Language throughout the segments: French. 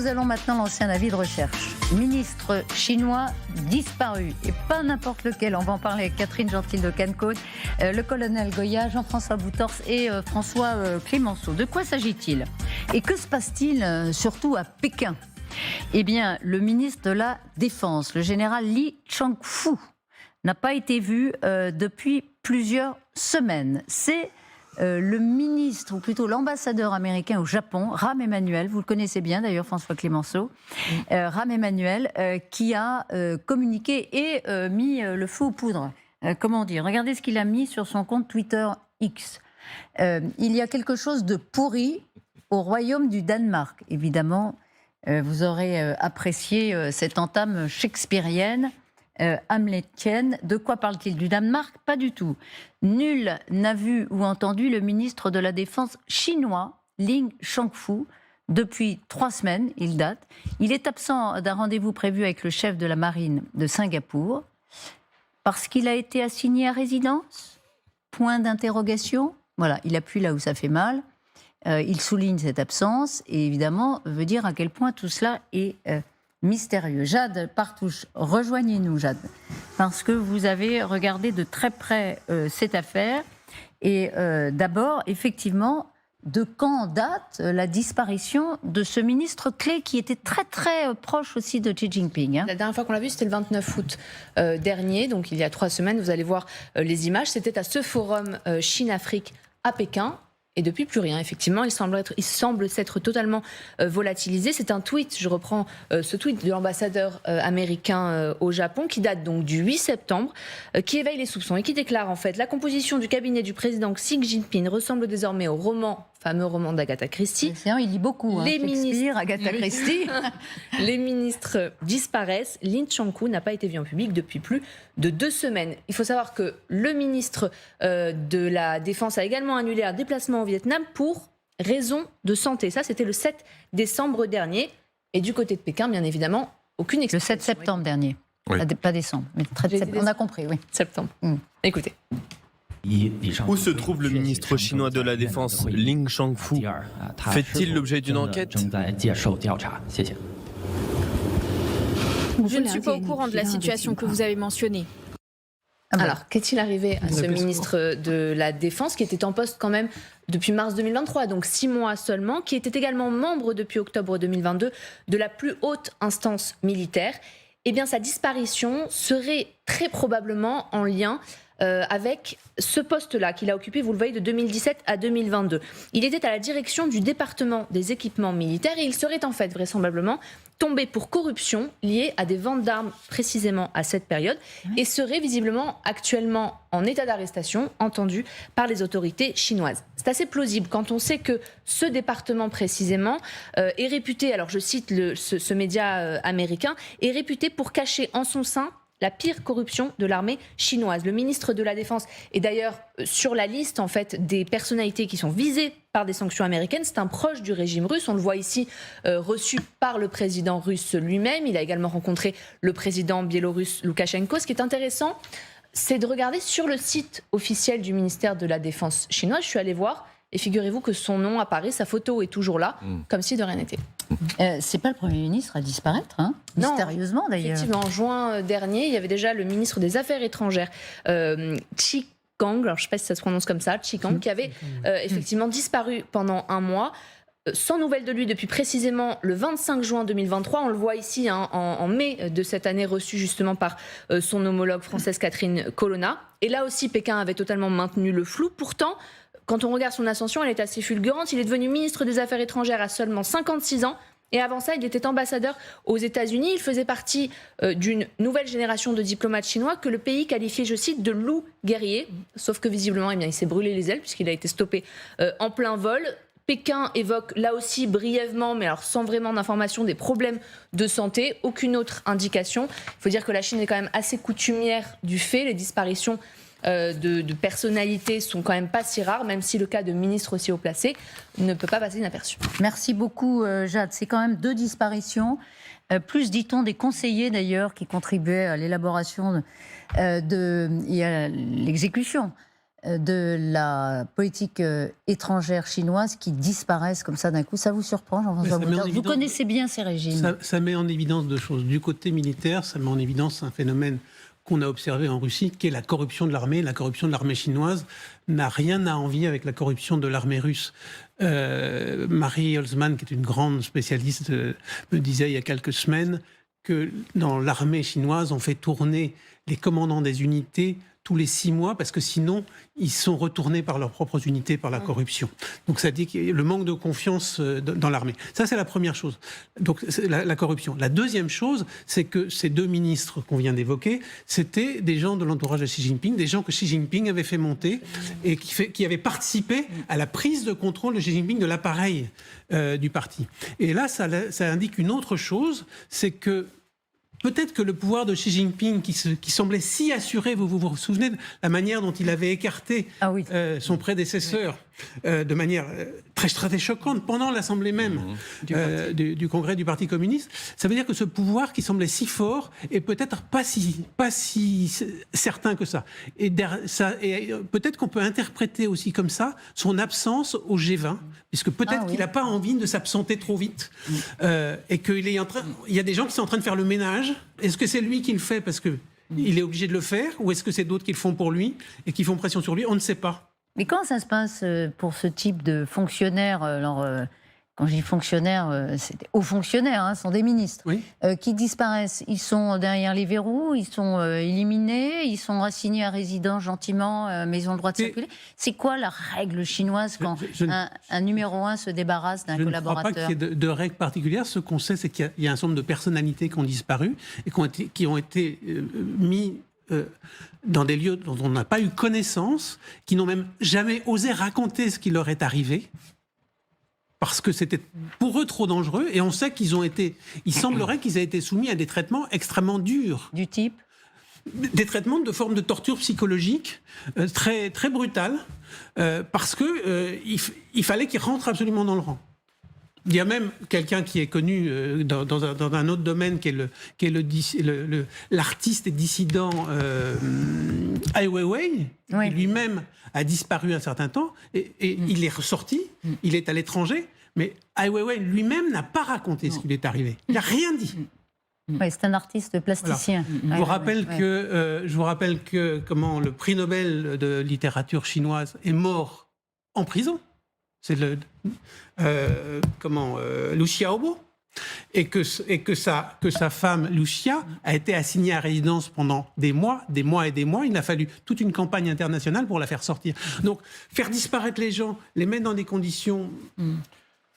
nous allons maintenant lancer un avis de recherche. Ministre chinois disparu, et pas n'importe lequel. On va en parler avec Catherine Gentil de Cannes-Côte, le colonel Goya, Jean-François Boutors et François Clémenceau. De quoi s'agit-il? Et que se passe-t-il surtout à Pékin? Eh bien, le ministre de la Défense, le général Li Changfu, n'a pas été vu depuis plusieurs semaines. C'est le ministre, ou plutôt l'ambassadeur américain au Japon, Rahm Emanuel, vous le connaissez bien d'ailleurs, François Clémenceau, Rahm Emanuel, qui a communiqué et mis le feu aux poudres. Comment dire? Regardez ce qu'il a mis sur son compte Twitter X. Il y a quelque chose de pourri au royaume du Danemark. Évidemment, vous aurez apprécié cette entame shakespearienne, hamlétienne. De quoi parle-t-il? Du Danemark? Pas du tout. Nul n'a vu ou entendu le ministre de la Défense chinois, Li Changfu, depuis 3 semaines, il date. Il est absent d'un rendez-vous prévu avec le chef de la marine de Singapour, parce qu'il a été assigné à résidence? Point d'interrogation. Voilà, il appuie là où ça fait mal. Il souligne cette absence et évidemment veut dire à quel point tout cela est mystérieux. Jade Partouche, rejoignez-nous Jade, parce que vous avez regardé de très près cette affaire. Et d'abord, effectivement, de quand date la disparition de ce ministre clé qui était très très proche aussi de Xi Jinping, hein. La dernière fois qu'on l'a vu, c'était le 29 août dernier, donc il y a 3 semaines. Vous allez voir les images. C'était à ce forum Chine-Afrique à Pékin. Et depuis, plus rien, effectivement. Il semble s'être totalement volatilisé. C'est un tweet, je reprends ce tweet de l'ambassadeur américain au Japon, qui date donc du 8 septembre, qui éveille les soupçons et qui déclare en fait: la composition du cabinet du président Xi Jinping ressemble désormais au fameux roman d'Agatha Christie. Il lit beaucoup, hein, Shakespeare, Agatha Christie. Les ministres disparaissent. Li Changfu n'a pas été vu en public depuis plus de 2 semaines. Il faut savoir que le ministre de la Défense a également annulé un déplacement au Vietnam pour raison de santé. Ça, c'était le 7 décembre dernier. Et du côté de Pékin, bien évidemment, aucune explication. Le 7 septembre dernier. Oui. Pas décembre, mais on a compris, oui. Septembre. Écoutez. Où se trouve le ministre chinois de la Défense, Li Changfu? Fait-il l'objet d'une enquête? Je ne suis pas au courant de la situation que vous avez mentionnée. Alors, qu'est-il arrivé à ce ministre de la Défense qui était en poste quand même depuis mars 2023, donc 6 mois seulement, qui était également membre depuis octobre 2022 de la plus haute instance militaire? Eh bien, sa disparition serait très probablement en lien avec ce poste-là qu'il a occupé, vous le voyez, de 2017 à 2022. Il était à la direction du département des équipements militaires et il serait en fait vraisemblablement tombé pour corruption liée à des ventes d'armes précisément à cette période et serait visiblement actuellement en état d'arrestation, entendu par les autorités chinoises. C'est assez plausible quand on sait que ce département précisément est réputé, alors je cite ce média américain, est réputé pour cacher en son sein la pire corruption de l'armée chinoise. Le ministre de la Défense est d'ailleurs sur la liste en fait des personnalités qui sont visées par des sanctions américaines. C'est un proche du régime russe. On le voit ici reçu par le président russe lui-même. Il a également rencontré le président biélorusse Loukachenko. Ce qui est intéressant, c'est de regarder sur le site officiel du ministère de la Défense chinois. Je suis allée voir et figurez-vous que son nom apparaît, sa photo est toujours là, comme si de rien n'était. C'est pas le Premier ministre à disparaître, hein, mystérieusement d'ailleurs. Effectivement, en juin dernier, il y avait déjà le ministre des Affaires étrangères, Chi Kang, alors je ne sais pas si ça se prononce comme ça, Chi Kang, qui avait effectivement disparu pendant 1 mois. Sans nouvelles de lui depuis précisément le 25 juin 2023. On le voit ici en mai de cette année, reçu justement par son homologue française Catherine Colonna. Et là aussi, Pékin avait totalement maintenu le flou. Pourtant, quand on regarde son ascension, elle est assez fulgurante. Il est devenu ministre des Affaires étrangères à seulement 56 ans. Et avant ça, il était ambassadeur aux États-Unis. Il faisait partie d'une nouvelle génération de diplomates chinois que le pays qualifiait, je cite, de loup guerrier. Sauf que visiblement, eh bien, il s'est brûlé les ailes puisqu'il a été stoppé en plein vol. Pékin évoque là aussi brièvement, mais alors sans vraiment d'informations, des problèmes de santé. Aucune autre indication. Il faut dire que la Chine est quand même assez coutumière du fait. Les disparitions de personnalités sont quand même pas si rares, même si le cas de ministre aussi haut placé ne peut pas passer inaperçu. Merci beaucoup Jade. C'est quand même 2 disparitions, plus dit-on des conseillers d'ailleurs qui contribuaient à l'élaboration et à l'exécution de la politique étrangère chinoise qui disparaissent comme ça d'un coup. Ça vous surprend, Jean-François Boutros ? Vous connaissez bien ces régimes. Ça met en évidence deux choses. Du côté militaire, ça met en évidence un phénomène qu'on a observé en Russie, qui est la corruption de l'armée. La corruption de l'armée chinoise n'a rien à envier avec la corruption de l'armée russe. Marie Holzman, qui est une grande spécialiste, me disait il y a quelques semaines que dans l'armée chinoise, on fait tourner les commandants des unités tous les 6 mois, parce que sinon, ils sont retournés par leurs propres unités par la corruption. Donc ça dit qu'il y a le manque de confiance dans l'armée. Ça, c'est la première chose. Donc c'est la corruption. La deuxième chose, c'est que ces 2 ministres qu'on vient d'évoquer, c'était des gens de l'entourage de Xi Jinping, des gens que Xi Jinping avait fait monter et qui avaient participé à la prise de contrôle de Xi Jinping de l'appareil du parti. Et là, ça indique une autre chose, c'est que peut-être que le pouvoir de Xi Jinping, qui semblait si assuré, vous vous souvenez de la manière dont il avait écarté son prédécesseur de manière très choquante pendant l'Assemblée même du Congrès du Parti communiste, ça veut dire que ce pouvoir qui semblait si fort est peut-être pas si certain que ça. Et peut-être qu'on peut interpréter aussi comme ça son absence au G20, puisque peut-être qu'il n'a pas envie de s'absenter trop vite et qu'il est il y a des gens qui sont en train de faire le ménage. Est-ce que c'est lui qui le fait parce qu'il est obligé de le faire, ou est-ce que c'est d'autres qui le font pour lui et qui font pression sur lui ? On ne sait pas. Mais comment ça se passe pour ce type de fonctionnaires quand je dis fonctionnaires, c'est des hauts fonctionnaires, ce sont des ministres, qui disparaissent. Ils sont derrière les verrous, ils sont éliminés, ils sont assignés à résidence gentiment, mais ils ont le droit de circuler. C'est quoi la règle chinoise quand un numéro 1 se débarrasse d'un collaborateur ? Je ne crois pas qu'il y ait de règles particulières. Ce qu'on sait, c'est qu'il y a un certain nombre de personnalités qui ont disparu et qui ont été mis dans des lieux dont on n'a pas eu connaissance, qui n'ont même jamais osé raconter ce qui leur est arrivé, parce que c'était pour eux trop dangereux, et on sait il semblerait qu'ils aient été soumis à des traitements extrêmement durs. Du type ? Des traitements de forme de torture psychologique très, très brutale, parce qu'il fallait qu'ils rentrent absolument dans le rang. Il y a même quelqu'un qui est connu dans un autre domaine, qui est l'artiste et dissident Ai Weiwei, qui lui-même a disparu un certain temps, et il est ressorti, il est à l'étranger, mais Ai Weiwei lui-même n'a pas raconté ce qui lui est arrivé. Il n'a rien dit. Oui, c'est un artiste plasticien. Voilà. Je vous rappelle que le prix Nobel de littérature chinoise est mort en prison. C'est Liu Xiaobo, et que sa femme Liu Xia a été assignée à résidence pendant des mois et des mois. Il a fallu toute une campagne internationale pour la faire sortir. Donc, faire disparaître les gens, les mettre dans des conditions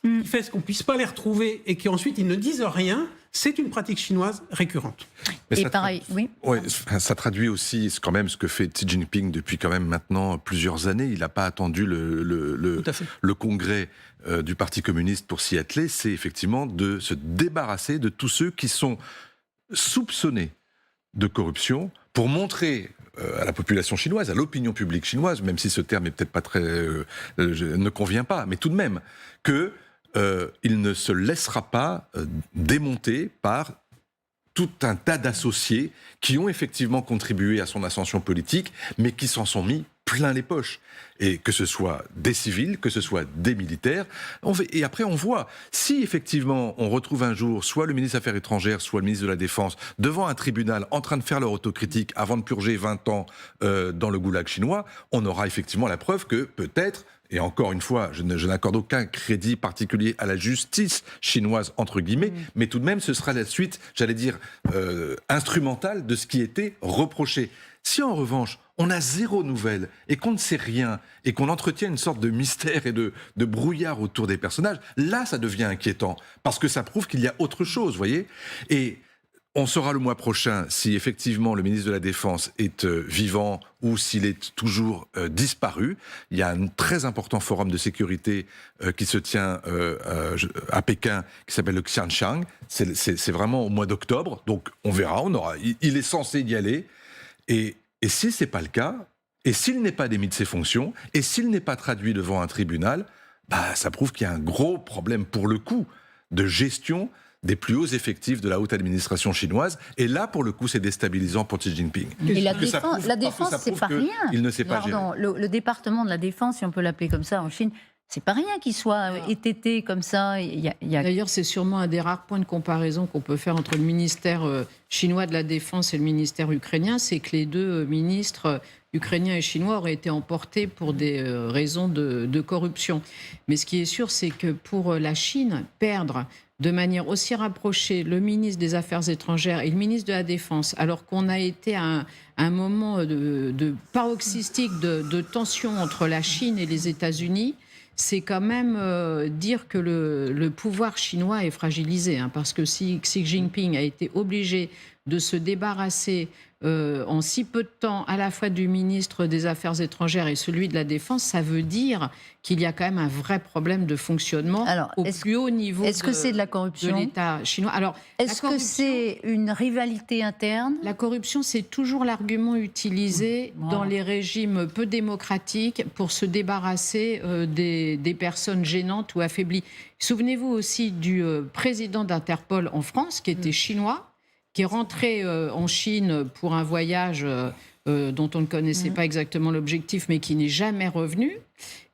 qui fait qu'on ne puisse pas les retrouver et qu'ensuite ils ne disent rien, c'est une pratique chinoise récurrente. Mais et pareil, oui. Ouais, ça traduit aussi quand même ce que fait Xi Jinping depuis quand même maintenant plusieurs années. Il n'a pas attendu le congrès du Parti communiste pour s'y atteler. C'est effectivement de se débarrasser de tous ceux qui sont soupçonnés de corruption pour montrer à la population chinoise, à l'opinion publique chinoise, même si ce terme est peut-être pas très ne convient pas, mais tout de même que il ne se laissera pas démonter par tout un tas d'associés qui ont effectivement contribué à son ascension politique, mais qui s'en sont mis plein les poches. Et que ce soit des civils, que ce soit des militaires. Et après, on voit, si effectivement on retrouve un jour soit le ministre des Affaires étrangères, soit le ministre de la Défense, devant un tribunal en train de faire leur autocritique avant de purger 20 ans dans le goulag chinois, on aura effectivement la preuve que peut-être, et encore une fois, je n'accorde aucun crédit particulier à la justice chinoise, entre guillemets, mais tout de même, ce sera la suite, j'allais dire, instrumentale de ce qui était reproché. Si en revanche, on a zéro nouvelle et qu'on ne sait rien et qu'on entretient une sorte de mystère et de brouillard autour des personnages, là, ça devient inquiétant parce que ça prouve qu'il y a autre chose, vous voyez. Et on saura le mois prochain si effectivement le ministre de la Défense est vivant ou s'il est toujours disparu. Il y a un très important forum de sécurité qui se tient à Pékin, qui s'appelle le Xianxiang. C'est vraiment au mois d'octobre, donc on verra. Il est censé y aller. Et si ce n'est pas le cas, et s'il n'est pas démis de ses fonctions, et s'il n'est pas traduit devant un tribunal, ça prouve qu'il y a un gros problème pour le coup de gestion des plus hauts effectifs de la haute administration chinoise. Et là, pour le coup, c'est déstabilisant pour Xi Jinping. Et la défense, c'est pas rien. Il ne sait pas gérer. Le département de la défense, si on peut l'appeler comme ça en Chine, c'est pas rien qu'il soit étété comme ça. D'ailleurs, c'est sûrement un des rares points de comparaison qu'on peut faire entre le ministère chinois de la Défense et le ministère ukrainien, c'est que les deux ministres ukrainiens et chinois auraient été emportés pour des raisons de corruption. Mais ce qui est sûr, c'est que pour la Chine, perdre de manière aussi rapprochée le ministre des Affaires étrangères et le ministre de la Défense, alors qu'on a été à un moment de paroxystique de tension entre la Chine et les États-Unis, c'est quand même dire que le pouvoir chinois est fragilisé. Parce que si Xi Jinping a été obligé de se débarrasser en si peu de temps à la fois du ministre des Affaires étrangères et celui de la Défense, ça veut dire qu'il y a quand même un vrai problème de fonctionnement au plus haut niveau est-ce que c'est de la corruption de l'État chinois. Alors, est-ce que c'est une rivalité interne? La corruption, c'est toujours l'argument utilisé dans les régimes peu démocratiques pour se débarrasser des personnes gênantes ou affaiblies. Souvenez-vous aussi du président d'Interpol en France, qui était chinois, qui est rentré en Chine pour un voyage dont on ne connaissait pas exactement l'objectif, mais qui n'est jamais revenu,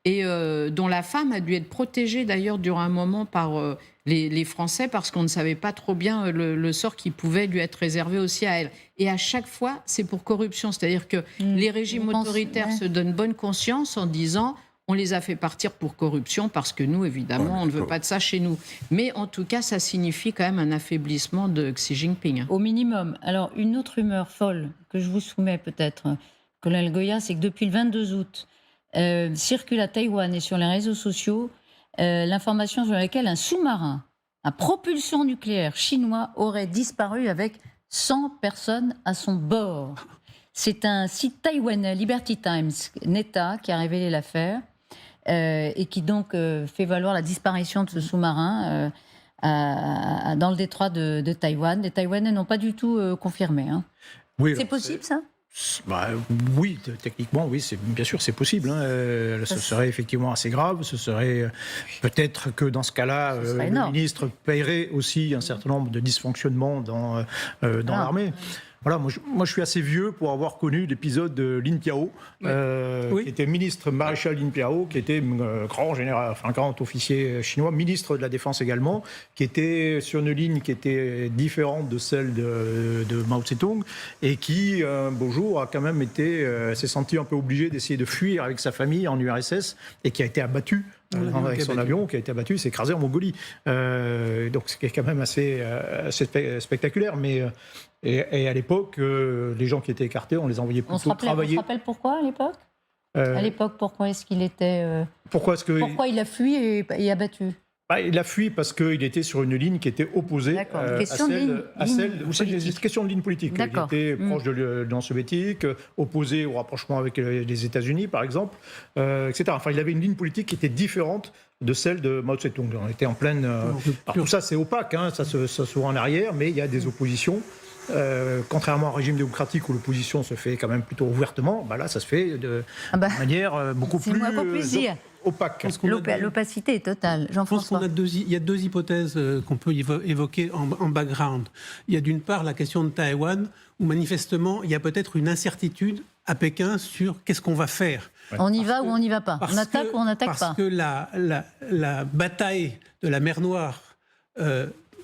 et dont la femme a dû être protégée d'ailleurs durant un moment par les Français, parce qu'on ne savait pas trop bien le sort qui pouvait lui être réservé aussi à elle. Et à chaque fois, c'est pour corruption. C'est-à-dire que les régimes autoritaires se donnent bonne conscience en disant... On les a fait partir pour corruption parce que nous, évidemment, on ne veut pas de ça chez nous. Mais en tout cas, ça signifie quand même un affaiblissement de Xi Jinping. Au minimum. Alors, une autre rumeur folle que je vous soumets peut-être, colonel Goya, c'est que depuis le 22 août, circule à Taïwan et sur les réseaux sociaux l'information sur laquelle un sous-marin à propulsion nucléaire chinois aurait disparu avec 100 personnes à son bord. C'est un site taïwanais, Liberty Times, Neta, qui a révélé l'affaire. Et qui donc fait valoir la disparition de ce sous-marin dans le détroit de Taïwan. Les Taïwanais n'ont pas du tout confirmé. Oui, c'est possible, ça ? Oui, techniquement, oui, bien sûr, c'est possible. Ce serait effectivement assez grave. Ce serait peut-être que dans ce cas-là, le ministre paierait aussi un certain nombre de dysfonctionnements dans l'armée. Voilà, moi je suis assez vieux pour avoir connu l'épisode de Lin Piao, qui était ministre maréchal Lin Piao, qui était grand général, grand officier chinois, ministre de la Défense également, qui était sur une ligne qui était différente de celle de Mao Tse-tung, et qui, un beau jour, a quand même s'est senti un peu obligé d'essayer de fuir avec sa famille en URSS, et qui a été abattu. Avec son avion qui a été abattu, s'est écrasé en Mongolie. Donc c'est quand même assez spectaculaire. Et à l'époque, les gens qui étaient écartés, on les envoyait plutôt travailler. On se rappelle pourquoi à l'époque À l'époque, pourquoi est-ce qu'il était... Pourquoi il a fui et abattu? Il a fui parce qu'il était sur une ligne qui était opposée à celle... C'est une question de ligne politique. Il était proche de l'Union soviétique, opposé au rapprochement avec les États-Unis, par exemple, etc. Enfin, il avait une ligne politique qui était différente de celle de Mao Tse-tung. On était en pleine... tout ça, c'est opaque, ça se voit en arrière, mais il y a des oppositions. Contrairement à un régime démocratique où l'opposition se fait quand même plutôt ouvertement, là, ça se fait de manière beaucoup plus opaque. L'opacité est totale. Jean-François. Il y a deux hypothèses qu'on peut évoquer en background. Il y a d'une part la question de Taïwan, où manifestement, il y a peut-être une incertitude à Pékin sur qu'est-ce qu'on va faire. On y va ou on n'y va pas. On attaque ou on n'attaque pas. Parce que la bataille de la mer Noire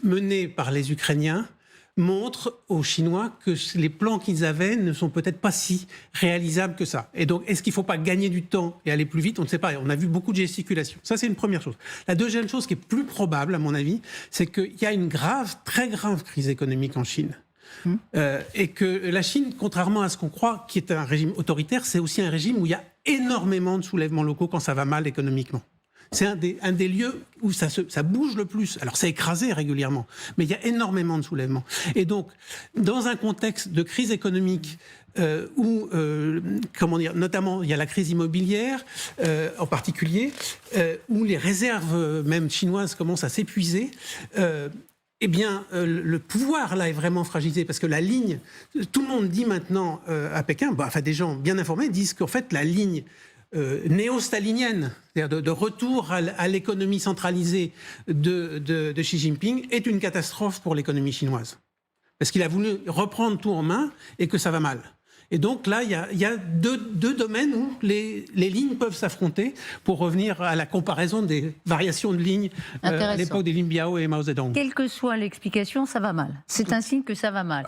menée par les Ukrainiens montre aux Chinois que les plans qu'ils avaient ne sont peut-être pas si réalisables que ça. Et donc, est-ce qu'il ne faut pas gagner du temps et aller plus vite? On ne sait pas. On a vu beaucoup de gesticulations. Ça, c'est une première chose. La deuxième chose qui est plus probable, à mon avis, c'est qu'il y a une très grave crise économique en Chine. Et que la Chine, contrairement à ce qu'on croit, qui est un régime autoritaire, c'est aussi un régime où il y a énormément de soulèvements locaux quand ça va mal économiquement. C'est un des lieux où ça bouge le plus. Alors, c'est écrasé régulièrement, mais il y a énormément de soulèvements. Et donc, dans un contexte de crise économique où, notamment, il y a la crise immobilière en particulier, où les réserves même chinoises commencent à s'épuiser, le pouvoir, là, est vraiment fragilisé, parce que la ligne... Tout le monde dit maintenant à Pékin, des gens bien informés disent qu'en fait, la ligne néo-stalinienne, c'est-à-dire de retour à l'économie centralisée de Xi Jinping, est une catastrophe pour l'économie chinoise. Parce qu'il a voulu reprendre tout en main et que ça va mal. Et donc là, il y a deux domaines où les lignes peuvent s'affronter, pour revenir à la comparaison des variations de lignes à l'époque des Lin Biao et Mao Zedong. Quelle que soit l'explication, ça va mal. C'est un signe que ça va mal.